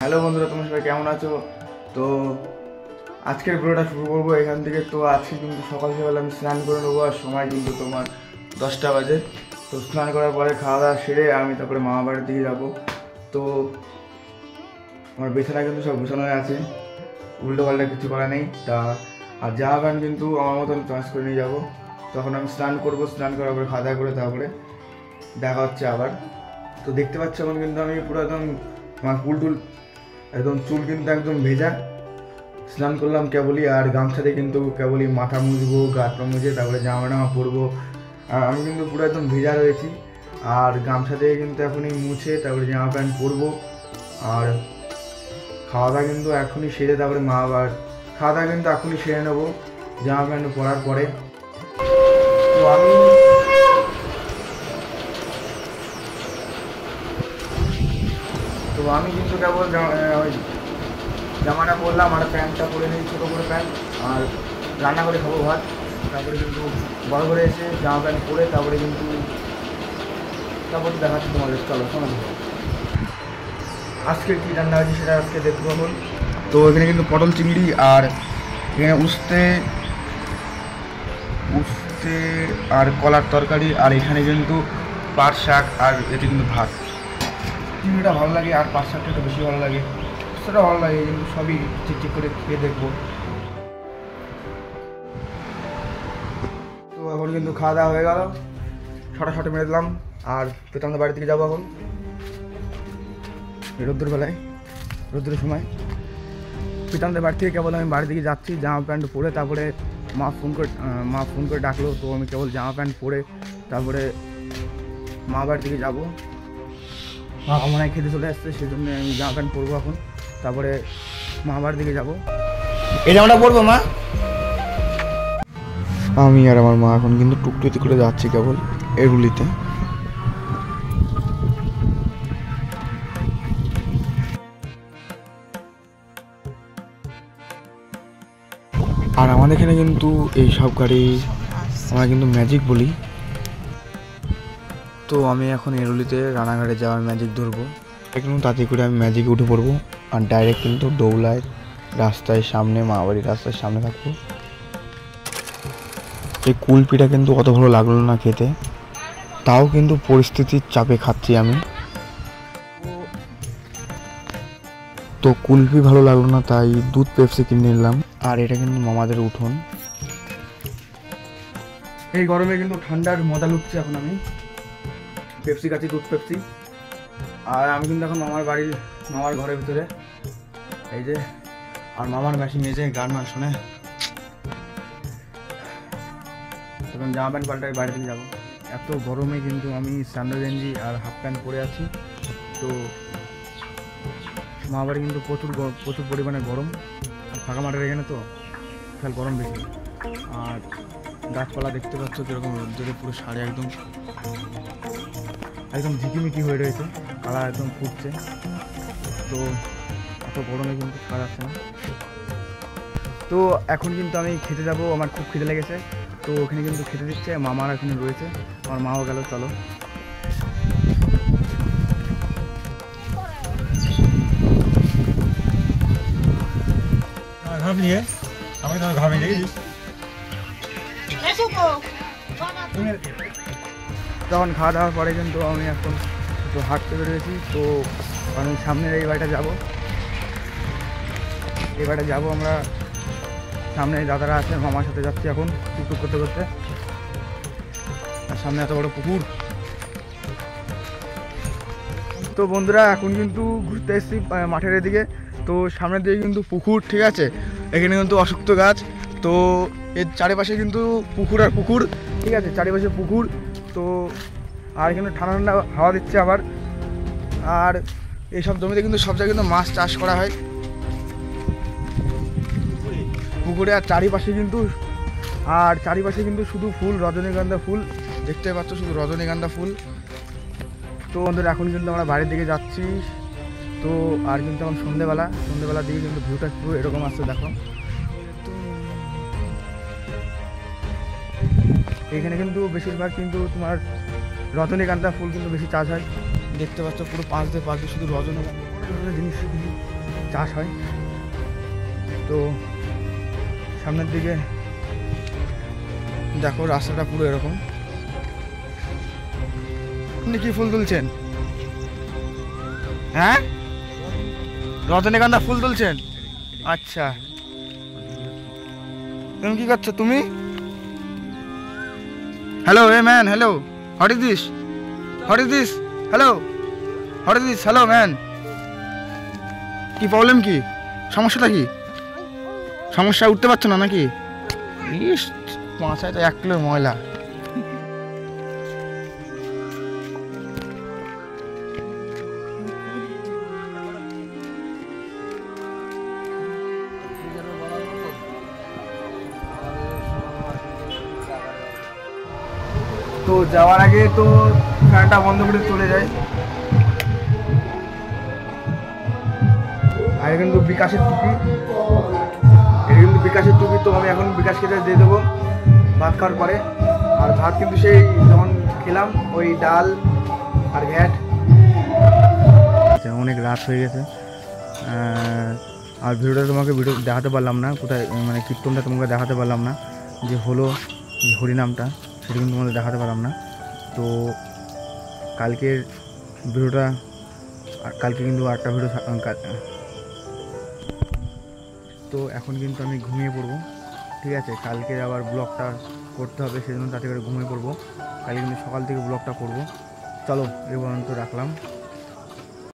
Hello বন্ধুরা, তোমরা সবাই কেমন আছো? তো আজকের ভিডিওটা শুরু করবো এখান থেকে। তো আজকে কিন্তু সকাল সকাল আমি স্নান করে নেবো, আর সময় কিন্তু তোমার 10টা বাজে। তো স্নান করার পরে খাওয়া দাওয়া সেরে আমি তারপরে মামা বাড়ির দিকে যাবো। তো আমার বিছানা কিন্তু সব গোছানো আছে, উল্টো পাল্টা কিছু করা নেই। আর জামা প্যান্ট কিন্তু আমার মতন চয়েস করে নিয়ে যাবো। তখন আমি স্নান করবো, স্নান করার পরে খাওয়া দাওয়া করে তারপরে দেখা হচ্ছে আবার। তো দেখতে পাচ্ছ এখন কিন্তু আমি পুরো একদম আমার একদম চুল কিন্তু একদম ভেজা, স্নান করলাম কেবলই, আর গামছাতে কিন্তু কেবলই মাথা মুছবো, গাটা মুছে তারপরে জামা টামা পরবো। আর আমি কিন্তু পুরো একদম ভেজা রয়েছি, আর গামছা দিয়ে কিন্তু এখনই মুছে তারপরে জামা প্যান্ট পরবো। আর খাওয়া দাওয়া কিন্তু এখনই সেরে তারপরে খাওয়া দাওয়া কিন্তু এখনই সেরে নেবো জামা প্যান্ট পরার পরে। তো আমি কিন্তু কেবল জামাটা পরলাম আর প্যান্টটা পরে নিই, ছোটো করে প্যান্ট, আর রান্না করে খাবো ভাত। তারপরে কিন্তু বড় করে এসে জামা প্যান্ট পরে তারপরে দেখাচ্ছি তোমাদের। চলো শোনো, আজকে কী রান্না হয়েছে সেটা আজকে দেখবো এখন। তো এখানে কিন্তু পটল চিংড়ি, আর এখানে উস্তে আর কলার তরকারি, আর এখানে কিন্তু পাট শাক, আর এতে কিন্তু ভাত। চিংড়িটা ভালো লাগে আর পাট শাকটা একটু বেশি ভালো লাগে, সেটা ভালো লাগে, কিন্তু সবই ঠিক করে খেয়ে দেখবো। তো এখন কিন্তু খাওয়া দাওয়া হয়ে গেল, ছটা মেরে দিলাম, আর পেতামদের বাড়ি থেকে যাবো এখন রোদ্রের সময়। পিতামদের বাড়ি থেকে কেবল আমি বাড়ি থেকে যাচ্ছি জামা প্যান্ট পরে, তারপরে মা ফোন করে ডাকলো। তো আমি কেবল জামা প্যান্ট পরে তারপরে মা বাড়ি থেকে যাবো। মা মনে হয় খেতে চলে আসছে, সেই জন্য আমি জামা প্যান্ট পরবো এখন, তারপরে মা বাড়ির দিকে যাবো। এই জামাটা পরবো মা। আমি আর আমার মা এখন কিন্তু টুকটুকি করে যাচ্ছি কেবল এগুলিতে। আর আমাদের এখানে কিন্তু এই সব গাড়ি আমরা কিন্তু ম্যাজিক বলি। তো আমি এখন এরুলিতে রানাঘাটে যাওয়ার ম্যাজিক ধরবো। একদম তাড়াতাড়ি করে আমি ম্যাজিকে উঠে পড়বো, আর ডাইরেক্ট কিন্তু দৌলায় রাস্তায় সামনে, মা বাড়ির রাস্তার সামনে থাকবো। এই কুলপিটা কিন্তু অত ভালো লাগলো না খেতে, তাও কিন্তু পরিস্থিতির চাপে খাচ্ছি আমি। তো কুলপি ভালো লাগলো না, তাই দুধ পেপসি কিনে নিলাম। আর এটা কিন্তু মামাদের উঠোন। এই গরমে কিন্তু ঠান্ডার মজা লুটছি এখন আমি, পেপসি খাচ্ছি, দুধ পেপসি। আর আমি কিন্তু এখন মামার ঘরের ভিতরে, এই যে, আর মামার মেশিন নিয়েছে গান মান শুনে। তখন জামা প্যান্ট পাল্টাই বাড়ি থেকে যাবো। এত গরমে কিন্তু আমি স্যান্ডো গেঞ্জি আর হাফ প্যান্ট পরে আছি। তো মা বাড়ি কিন্তু প্রচুর পরিমাণে গরম, আর ফাঁকা মাঠের এখানে তো খেয়াল গরম বেশি। আর গাছপালা দেখতে পাচ্ছ যেরকম রোদ্দুরে পুরো সাড়ে একদম ঝিকিমিকি হয়ে রয়েছে, কালার একদম ফুটছে। তো এত গরমে কিন্তু খাওয়া যাচ্ছে না। তো এখন কিন্তু আমি খেতে যাবো, আমার খুব খিদে লেগেছে। তো ওখানে কিন্তু খেতে দিচ্ছে, মামারা এখানে রয়েছে, আমার মাও গেল। চলো তখন খাওয়া দাওয়ার পরে কিন্তু আমি এখন একটু হাঁটতে বেরিয়েছি। তো আমি সামনের এই বাড়িটা যাবো, আমরা সামনে দাদারা আছে, মামার সাথে যাচ্ছি এখন টুকটুক করতে করতে। আর সামনে এত বড় পুকুর। তো বন্ধুরা এখন কিন্তু ঘুরতে এসেছি মাঠের এদিকে। তো সামনের দিকে কিন্তু পুকুর, ঠিক আছে, এখানে কিন্তু অশ্বত্থ গাছ। তো এর চারিপাশে কিন্তু পুকুর, ঠিক আছে, চারিপাশে পুকুর। তো আর এখানে ঠান্ডা ঠান্ডা হাওয়া দিচ্ছে আবার। আর এইসব জমিতে কিন্তু সব জায়গায় কিন্তু মাছ চাষ করা হয় পুকুরে। আর চারিপাশে কিন্তু শুধু ফুল, রজনীগন্ধা ফুল দেখতে পাচ্ছ, শুধু রজনীগন্ধা ফুল। তো বন্ধুরা এখন কিন্তু আমরা বাড়ির দিকে যাচ্ছি। তো আর কিন্তু এখন সন্ধ্যেবেলার দিকে কিন্তু ভিউটা পুরো এরকম আসছে, দেখো। এখানে কিন্তু বেশিরভাগ কিন্তু তোমার রজনীগন্ধা ফুল কিন্তু বেশি চাষ হয়, দেখতে পাচ্ছ পুরো পাঁচ দিয়ে শুধু রজনীগন্ধা জিনিস চাষ হয়। তো সামনের দিকে দেখো রাস্তাটা পুরো এরকম। আপনি কি ফুল তুলছেন? হ্যাঁ, রজনীগন্ধা ফুল তুলছেন? আচ্ছা, তুমি কি করছো তুমি? Hello a man, hello, what is this, what is this, hello, what is this, hello man, কি প্রবলেম, কি সমস্যাটা, কি সমস্যা? উঠতে পারছো না নাকি? ইস, মাথায় তো 1 কিলোর ময়লা। তো যাওয়ার আগে তো ফ্যানটা বন্ধ করে চলে যায়। আর কিন্তু বিকাশের টুপি, এটা কিন্তু বিকাশের টুপি। তো আমি এখন বিকাশ খেতে দিয়ে দেবো ভাত খাওয়ার পরে। আর ভাত কিন্তু সেই যখন খেলাম ওই ডাল আর ঘ্যাট। অনেক রাত হয়ে গেছে, আর ভিডিওটা তোমাকে দেখাতে পারলাম না, কোথায় মানে কীর্তনটা তোমাকে দেখাতে পারলাম না, যে হলো যে হরিনামটা, সেটা কিন্তু তোমাদের দেখাতে পারলাম না। তো কালকের ভিডিওটা, কালকে কিন্তু আরেকটা ভিডিও। তো এখন কিন্তু আমি ঘুমিয়ে পড়বো, ঠিক আছে? কালকে আবার ব্লগটা করতে হবে, সেজন্য তাড়াতাড়ি করে ঘুমিয়ে পড়বো। কালকে কিন্তু সকাল থেকে ব্লগটা করবো। চলো, এই পর্যন্ত রাখলাম।